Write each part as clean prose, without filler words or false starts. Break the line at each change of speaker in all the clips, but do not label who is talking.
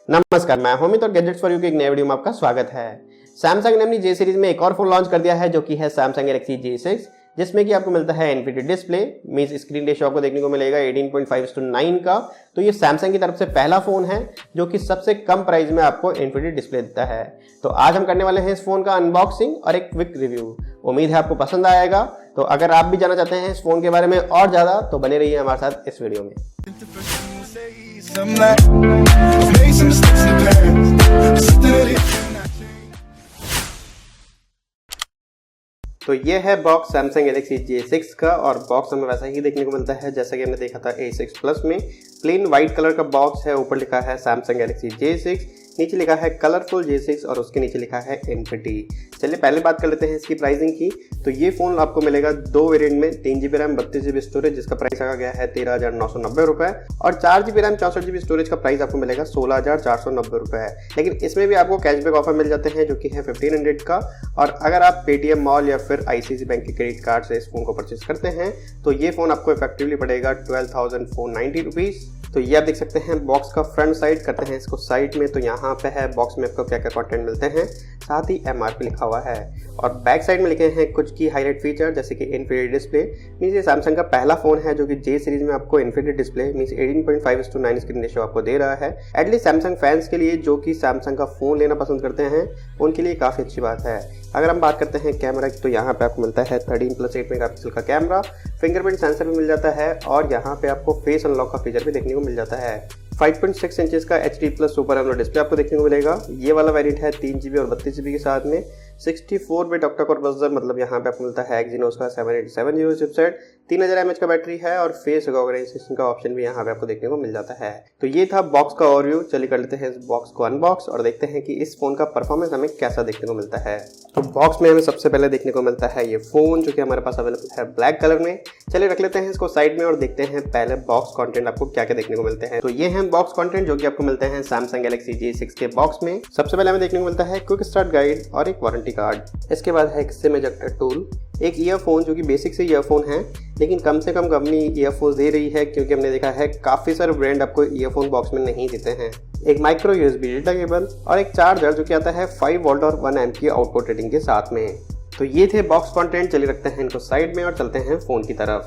नमस्कार, मैं होमित और गैजेट्स फॉर यू के एक नए वीडियो में आपका स्वागत है। सैमसंग ने अपनी जे सीरीज में एक और फोन लॉन्च कर दिया है जो कि है सैमसंग गैलेक्सी J6, जिसमें कि आपको मिलता है infinity display, means screen ratio आपको देखने को मिलेगा 18.5:9 का। तो ये सैमसंग की तरफ से पहला फोन है जो कि सबसे कम प्राइस में आपको इनफिनिटी डिस्प्ले देता है। तो आज हम करने वाले हैं इस फोन का अनबॉक्सिंग और एक क्विक रिव्यू। उम्मीद है आपको पसंद आएगा। तो अगर आप भी जानना चाहते हैं इस फोन के बारे में और ज्यादा तो बने रहिए हमारे साथ इस वीडियो में। तो ये है बॉक्स सैमसंग गैलेक्सी J6 का, और बॉक्स हमें वैसा ही देखने को मिलता है जैसा कि हमने देखा था A6 प्लस में। प्लेन व्हाइट कलर का बॉक्स है, ऊपर लिखा है सैमसंग गैलेक्सी J6, नीचे लिखा है कलरफुल J6 और उसके नीचे लिखा है इनफिनिटी। चलिए पहले बात कर लेते हैं इसकी प्राइसिंग की। तो ये फोन आपको मिलेगा 2 वेरिएंट में, 3GB रैम 32GB स्टोरेज जिसका प्राइस रखा गया है 13,990 रुपए, और 4GB रैम 64GB स्टोरेज का प्राइस आपको मिलेगा 16,490 रुपए। लेकिन इसमें भी आपको कैशबैक ऑफर मिल जाते हैं जो कि है 1500 का, और अगर आप पेटीएम मॉल या फिर ICICI बैंक के क्रेडिट कार्ड से इस फोन को परचेस करते हैं तो ये फोन आपको इफेक्टिवली पड़ेगा 12,490 रुपीज़। तो ये आप देख सकते हैं बॉक्स का फ्रंट साइड। करते हैं इसको साइड में, तो यहाँ पे है बॉक्स में आपको क्या क्या कंटेंट मिलते हैं, साथ ही MRP लिखा हुआ है। और बैक साइड में लिखे हैं कुछ की हाईलाइट फीचर जैसे कि इनफिनिटी डिस्प्ले, मीन्स ये सैमसंग का पहला फोन है जो कि J सीरीज में आपको infinity display means 18.5:9 screen ratio आपको दे रहा है। एटलीस्ट सैमसंग फैंस के लिए जो कि सैमसंग का फोन लेना पसंद करते हैं उनके लिए काफ़ी अच्छी बात है। अगर हम बात करते हैं कैमरा की, तो यहाँ पे आपको मिलता है 13+8 मेगापिक्सल का कैमरा, फिंगरप्रिंट सेंसर भी मिल जाता है, और यहाँ पे आपको फेस अनलॉक का फीचर भी देखने को मिल जाता है। 5.6 इंचेस का HD+ सुपर एमोलेड डिस्प्ले आपको देखने को मिलेगा। ये वाला वेरिएंट है 3GB और 32GB के साथ में। 64-बिट ऑक्टा कोर प्रोसेसर, मतलब यहाँ पे आपको मिलता है एक्जीनोस का 7870 चिपसेट, 3000 mAh का बैटरी है, और फेस रिकॉग्निशन का ऑप्शन भी यहाँ पे आपको देखने को मिल जाता है। तो ये था बॉक्स का ओवरव्यू। चलिए कर लेते हैं इस बॉक्स को अनबॉक्स और देखते हैं कि इस फोन का परफॉर्मेंस हमें कैसा देखने को मिलता है। तो बॉक्स में हमें सबसे पहले देखने को मिलता है ये फोन जो कि हमारे पास अवेलेबल है ब्लैक कलर में। चलिए रख लेते हैं इसको साइड में और देखते हैं पहले बॉक्स कंटेंट आपको क्या क्या देखने को मिलते हैं। तो ये हैं बॉक्स कंटेंट जो कि आपको मिलते हैं सैमसंग गैलेक्सी J6 के बॉक्स में। सबसे पहले हमें देखने को मिलता है क्विक स्टार्ट गाइड और एक वारंटी कार्ड। इसके बाद है एक सिम इजेक्टर टूल, एक ईयरफोन जो कि बेसिक से ईयरफोन है लेकिन कम से कम कंपनी ईयरफोन्स दे रही है, क्योंकि हमने देखा है काफ़ी सारे ब्रांड आपको ईयरफोन बॉक्स में नहीं देते हैं। एक माइक्रो USB डेटा केबल और एक चार्जर जो कि आता है 5 वोल्ट और 1 एम्प की आउटपुट रेटिंग के साथ में। तो ये थे बॉक्स कंटेंट। चलिए रखते हैं इनको साइड में और चलते हैं फ़ोन की तरफ।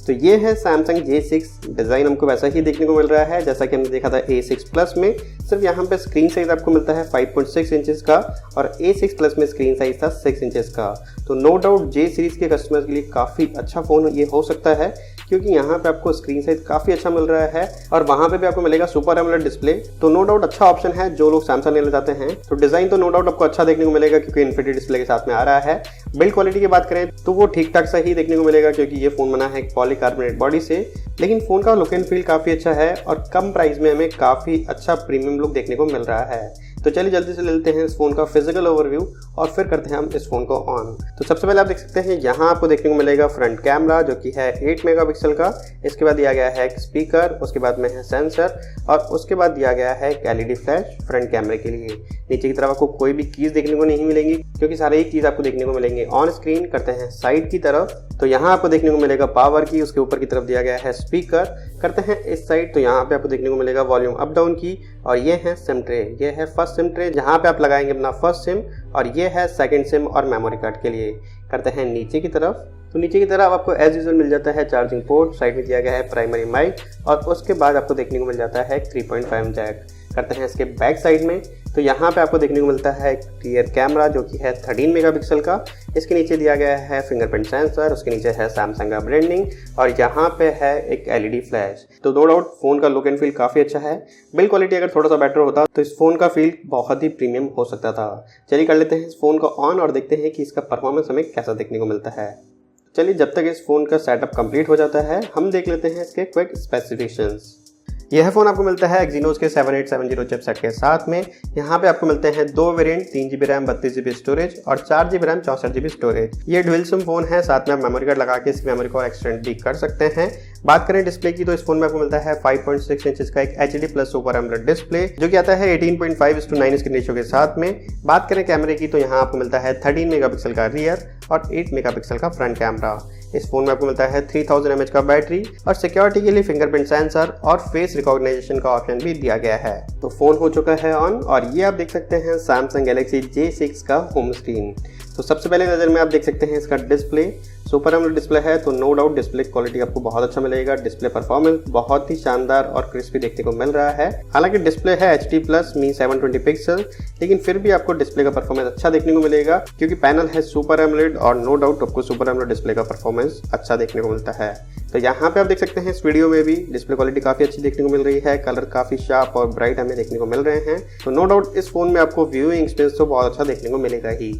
तो ये है सैमसंग J6। डिज़ाइन हमको वैसा ही देखने को मिल रहा है जैसा कि हमने देखा था A6 प्लस में, सिर्फ यहाँ पे स्क्रीन साइज आपको मिलता है 5.6 इंचेस का, और A6 प्लस में स्क्रीन साइज था 6 इंचेस का। तो नो डाउट J सीरीज के कस्टमर्स के लिए काफ़ी अच्छा फ़ोन ये हो सकता है, क्योंकि यहाँ पे आपको स्क्रीन साइज काफ़ी अच्छा मिल रहा है, और वहाँ पे भी आपको मिलेगा सुपर एमोलेड डिस्प्ले। तो नो डाउट अच्छा ऑप्शन है जो लोग सैमसंग लेना चाहते हैं। तो डिज़ाइन तो नो डाउट आपको अच्छा देखने को मिलेगा क्योंकि इनफिनिटी डिस्प्ले के साथ में आ रहा है। बिल्ड क्वालिटी की बात करें तो वो ठीक ठाक सा ही देखने को मिलेगा क्योंकि ये फ़ोन बना है पॉलीकार्बोनेट बॉडी से, लेकिन फ़ोन का लुक एंड फील काफ़ी अच्छा है और कम प्राइस में हमें काफ़ी अच्छा प्रीमियम लुक देखने को मिल रहा है। तो चलिए जल्दी से ले लेते हैं इस फोन का फिजिकल ओवरव्यू और फिर करते हैं हम इस फोन को ऑन। तो सबसे पहले आप देख सकते हैं यहाँ आपको देखने को मिलेगा फ्रंट कैमरा जो कि है 8 मेगापिक्सल का। इसके बाद दिया गया है एक स्पीकर, उसके बाद में है सेंसर, और उसके बाद दिया गया है एक LED फ्लैश फ्रंट कैमरे के लिए। नीचे की तरफ आपको कोई भी कीज देखने को नहीं मिलेंगी क्योंकि सारे ही कीज आपको देखने को मिलेंगे ऑन स्क्रीन। करते हैं साइड की तरफ, तो यहाँ आपको देखने को मिलेगा पावर की, उसके ऊपर की तरफ दिया गया है स्पीकर। करते हैं इस साइड, तो यहाँ पे आपको देखने को मिलेगा वॉल्यूम अप डाउन की, और ये है सिम ट्रे। ये है फर्स्ट सिम ट्रे जहाँ पे आप लगाएंगे अपना फर्स्ट सिम, और ये है सेकंड सिम और मेमोरी कार्ड के लिए। करते हैं नीचे की तरफ, तो नीचे की तरफ आपको एज यूजुअल मिल जाता है चार्जिंग पोर्ट, साइड में दिया गया है प्राइमरी माइक, और उसके बाद आपको देखने को मिल जाता है 3.5 जैक। करते हैं इसके बैक साइड में, तो यहाँ पे आपको देखने को मिलता है रियर कैमरा जो कि है 13 मेगापिक्सल का। इसके नीचे दिया गया है फिंगरप्रिंट सेंसर, उसके नीचे है सैमसंग का ब्रांडिंग, और यहाँ पे है एक LED फ्लैश। तो नो डाउट फोन का लुक एंड फील काफ़ी अच्छा है। बिल्ड क्वालिटी अगर थोड़ा सा बेटर होता तो इस फोन का फील बहुत ही प्रीमियम हो सकता था। चलिए कर लेते हैं इस फोन को ऑन और देखते हैं कि इसका परफॉर्मेंस हमें कैसा देखने को मिलता है। चलिए जब तक इस फोन का सेटअप कंप्लीट हो जाता है हम देख लेते हैं इसके क्विक स्पेसिफिकेशंस। यह फ़ोन आपको मिलता है एक्जीनोस के 7870 चिपसेट के साथ में। यहाँ पे आपको मिलते हैं 2 variant, 3GB RAM 32GB storage और 4GB रैम 64GB स्टोरेज। ये डुअल सिम फ़ोन है, साथ में आप मेमोरी कार्ड लगा के इस मेमोरी को एक्सटेंड भी कर सकते हैं। बात करें डिस्प्ले की तो इस फोन में आपको मिलता है 5.6 इंच का एक HD plus super AMOLED display जो कि आता है 18.5:9 इसके रेशियो के साथ में। बात करें कैमरे की तो यहाँ आपको मिलता है 13 मेगापिक्सल का रियर और 8 मेगापिक्सल का फ्रंट कैमरा। इस फोन में आपको मिलता है 3000 mAh का बैटरी और सिक्योरिटी के लिए फिंगरप्रिंट सेंसर और फेस रिकॉग्निशन का ऑप्शन भी दिया गया है। तो फोन हो चुका है ऑन और ये आप देख सकते हैं सैमसंग गैलेक्सी J6 का होम स्क्रीन। तो सबसे पहले नज़र में आप देख सकते हैं इसका डिस्प्ले सुपर एमोलेड डिस्प्ले है, तो नो डाउट डिस्प्ले क्वालिटी आपको बहुत अच्छा मिलेगा। डिस्प्ले परफॉर्मेंस बहुत ही शानदार और क्रिस्पी देखने को मिल रहा है। हालांकि डिस्प्ले है HD प्लस मी 720 पिक्सल, लेकिन फिर भी आपको डिस्प्ले का परफॉर्मेंस अच्छा देखने को मिलेगा क्योंकि पैनल है सुपर एमोलेड और नो डाउट आपको सुपर एमोलेड डिस्प्ले का परफॉर्मेंस अच्छा देखने को मिलता है। तो यहाँ पे आप देख सकते हैं इस वीडियो में भी डिस्प्ले क्वालिटी काफी अच्छी देखने को मिल रही है, कलर काफी शार्प और ब्राइट हमें देखने को मिल रहे हैं। तो नो डाउट इस फोन में आपको व्यूइंग एक्सपीरियंस तो बहुत अच्छा देखने को मिलेगा ही।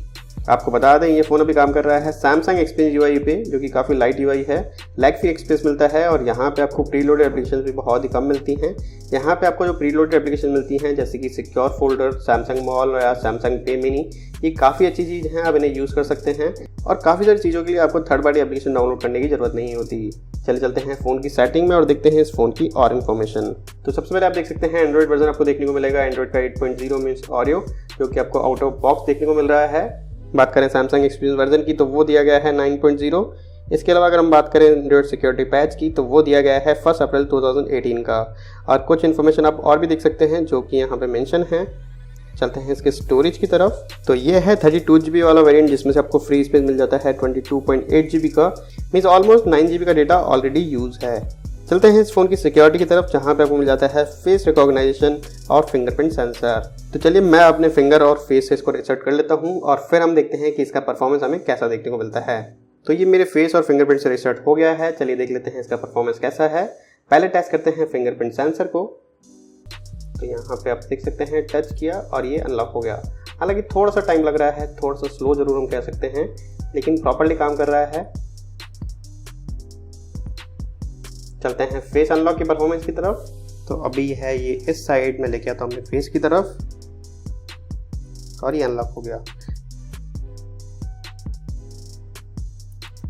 आपको बता दें ये फोन अभी काम कर रहा है सैमसंग एक्सपीरियंस यूआई पे जो कि काफ़ी लाइट यूआई है, लैग फ्री एक्सपीरियंस मिलता है और यहाँ पे आपको प्रीलोडेड एप्लीकेशन भी बहुत ही कम मिलती हैं। यहाँ पे आपको जो प्रीलोडेड एप्लीकेशन मिलती हैं जैसे कि सिक्योर फोल्डर, सैमसंग मॉल या सैमसंग पे मिनी, ये काफ़ी अच्छी चीज़ है, आप इन्हें यूज़ कर सकते हैं और काफ़ी सारी चीज़ों के लिए आपको थर्ड पार्टी एप्लीकेशन डाउनलोड करने की जरूरत नहीं होती। चलते हैं फ़ोन की सेटिंग में और देखते हैं इस फोन की और इन्फॉर्मेशन। तो सबसे पहले आप देख सकते हैं एंड्रॉइड वर्जन आपको देखने को मिलेगा एंड्रॉइड का 8.0 मीन्स ऑडियो जो कि आपको आउट ऑफ बॉक्स देखने को मिल रहा है। बात करें सैमसंग एक्सपीरियंस वर्जन की तो वो दिया गया है 9.0। इसके अलावा अगर हम बात करें एंड्रॉइड सिक्योरिटी पैच की तो वो दिया गया है 1 अप्रैल 2018 का। और कुछ इन्फॉर्मेशन आप और भी देख सकते हैं जो कि यहाँ पे मेंशन है। चलते हैं इसके स्टोरेज की तरफ। तो ये है 32 GB वाला वेरिएंट जिसमें से आपको फ्री स्पेस मिल जाता है 22.8 GB का, मीन्स ऑलमोस्ट 9 GB का डेटा ऑलरेडी यूज है। चलते हैं इस फोन की सिक्योरिटी की तरफ जहाँ पे आपको मिल जाता है फेस रिकॉग्निशन और फिंगरप्रिंट सेंसर। तो चलिए मैं अपने फिंगर और फेस से इसको रीसेट कर लेता हूँ और फिर हम देखते हैं कि इसका परफॉर्मेंस हमें कैसा देखने को मिलता है। तो ये मेरे फेस और फिंगरप्रिंट से रीसेट हो गया है। चलिए देख लेते हैं इसका परफॉर्मेंस कैसा है। पहले टेस्ट करते हैं फिंगरप्रिंट सेंसर को। तो यहाँ पे आप देख सकते हैं टच किया और ये अनलॉक हो गया। हालांकि थोड़ा सा टाइम लग रहा है, थोड़ा सा स्लो जरूर हम कह सकते हैं, लेकिन प्रॉपरली काम कर रहा है। चलते हैं फेस अनलॉक की परफॉर्मेंस की तरफ। तो अभी है ये इस साइड में लेके आता हूं अपने फेस की तरफ और ये अनलॉक हो गया।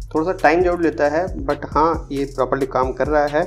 थोड़ा सा टाइम जरूर लेता है बट हाँ ये प्रॉपर्ली काम कर रहा है।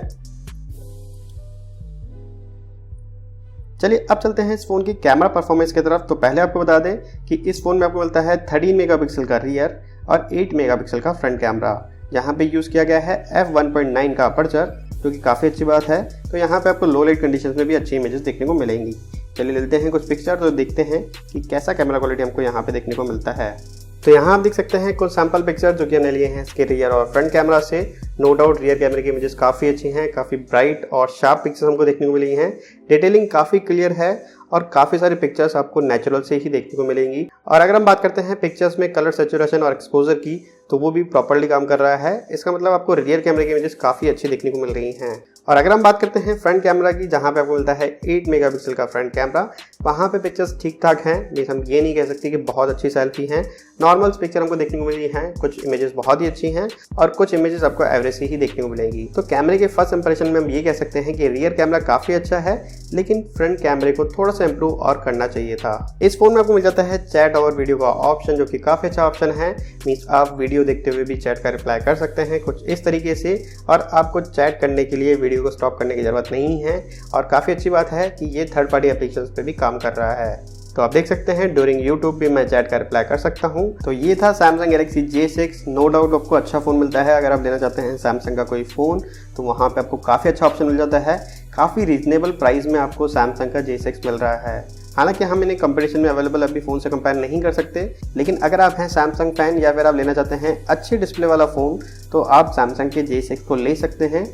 चलिए अब चलते हैं इस फोन की कैमरा परफॉर्मेंस की तरफ। तो पहले आपको बता दें कि इस फोन में आपको मिलता है 13 मेगापिक्सल का रियर और 8 मेगापिक्सल का फ्रंट कैमरा। यहाँ पे यूज़ किया गया है f1.9 का अपर्चर जो कि काफ़ी अच्छी बात है। तो यहाँ पे आपको लो लाइट कंडीशंस में भी अच्छी इमेजेस देखने को मिलेंगी। चलिए लेते हैं कुछ पिक्चर तो देखते हैं कि कैसा कैमरा क्वालिटी हमको यहाँ पे देखने को मिलता है। तो यहाँ आप देख सकते हैं कुछ सैंपल पिक्चर जो कि हमने लिए हैं इसके रियर और फ्रंट कैमरा से। नो डाउट रियर कैमरे की इमेजेस काफ़ी अच्छी हैं, काफ़ी ब्राइट और शार्प पिक्चर्स हमको देखने को मिली हैं। डिटेलिंग काफ़ी क्लियर है और काफ़ी सारी पिक्चर्स आपको नेचुरल से ही देखने को मिलेंगी। और अगर हम बात करते हैं पिक्चर्स में कलर सैचुरेशन और एक्सपोजर की तो वो भी प्रॉपर्ली काम कर रहा है। इसका मतलब आपको रियर कैमरे की इमेजेस काफ़ी अच्छी देखने को मिल रही हैं। और अगर हम बात करते हैं फ्रंट कैमरा की जहाँ पे आपको मिलता है 8 मेगापिक्सल का फ्रंट कैमरा, वहाँ पे पिक्चर्स ठीक ठाक हैं, मीन्स हम ये नहीं कह सकते कि बहुत अच्छी सेल्फी हैं। नॉर्मल पिक्चर हमको देखने को मिली हैं, कुछ इमेजेस बहुत ही अच्छी हैं और कुछ इमेजेस आपको एवरेज ही देखने को मिलेंगी। तो कैमरे के फर्स्ट इंप्रेशन में हम ये कह सकते हैं कि रियर कैमरा काफ़ी अच्छा है, लेकिन फ्रंट कैमरे को थोड़ा सा इंप्रूव और करना चाहिए था। इस फोन में आपको मिल जाता है चैट और वीडियो का ऑप्शन जो कि काफ़ी अच्छा ऑप्शन है, मीन्स आप वीडियो देखते हुए भी चैट का रिप्लाई कर सकते हैं कुछ इस तरीके से, और आपको चैट करने के लिए वीडियो को स्टॉप करने की जरूरत नहीं है। और काफ़ी अच्छी बात है कि ये थर्ड पार्टी एप्लीकेशंस पे भी काम कर रहा है। तो आप देख सकते हैं ड्यूरिंग यूट्यूब भी मैं चैट का रिप्लाई कर सकता हूं। तो ये था Samsung Galaxy J6। No doubt आपको अच्छा फ़ोन मिलता है। अगर आप लेना चाहते हैं सैमसंग का कोई फ़ोन तो वहाँ पे आपको काफ़ी अच्छा ऑप्शन मिल जाता है। काफ़ी रीजनेबल प्राइस में आपको सैमसंग का J6 मिल रहा है। हालांकि हम इन्हें कंपटीशन में अवेलेबल अभी फ़ोन से कंपेयर नहीं कर सकते, लेकिन अगर आप हैं सैमसंग फैन या फिर आप लेना चाहते हैं अच्छे डिस्प्ले वाला फ़ोन तो आप सैमसंग के J6 को ले सकते हैं।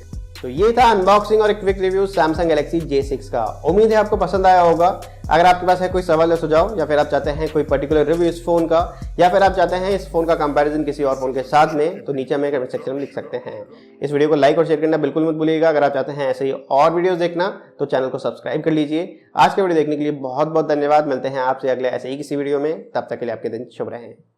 तो ये था अनबॉक्सिंग और एक quick review Samsung Galaxy J6 का। उम्मीद है आपको पसंद आया होगा। अगर आपके पास है कोई सवाल या सुझाव या फिर आप चाहते हैं कोई पर्टिकुलर रिव्यू इस फोन का या फिर आप चाहते हैं इस फोन का कंपैरिजन किसी और फोन के साथ में, तो नीचे हमें कमेंट सेक्शन में लिख सकते हैं। इस वीडियो को लाइक और शेयर करना बिल्कुल मत भूलिएगा। अगर आप चाहते हैं ऐसे ही और वीडियोस देखना तो चैनल को सब्सक्राइब कर लीजिए। आज के वीडियो देखने के लिए बहुत बहुत धन्यवाद। मिलते हैं आपसे अगले ऐसे ही किसी वीडियो में, तब तक के लिए आपके दिन शुभ रहें।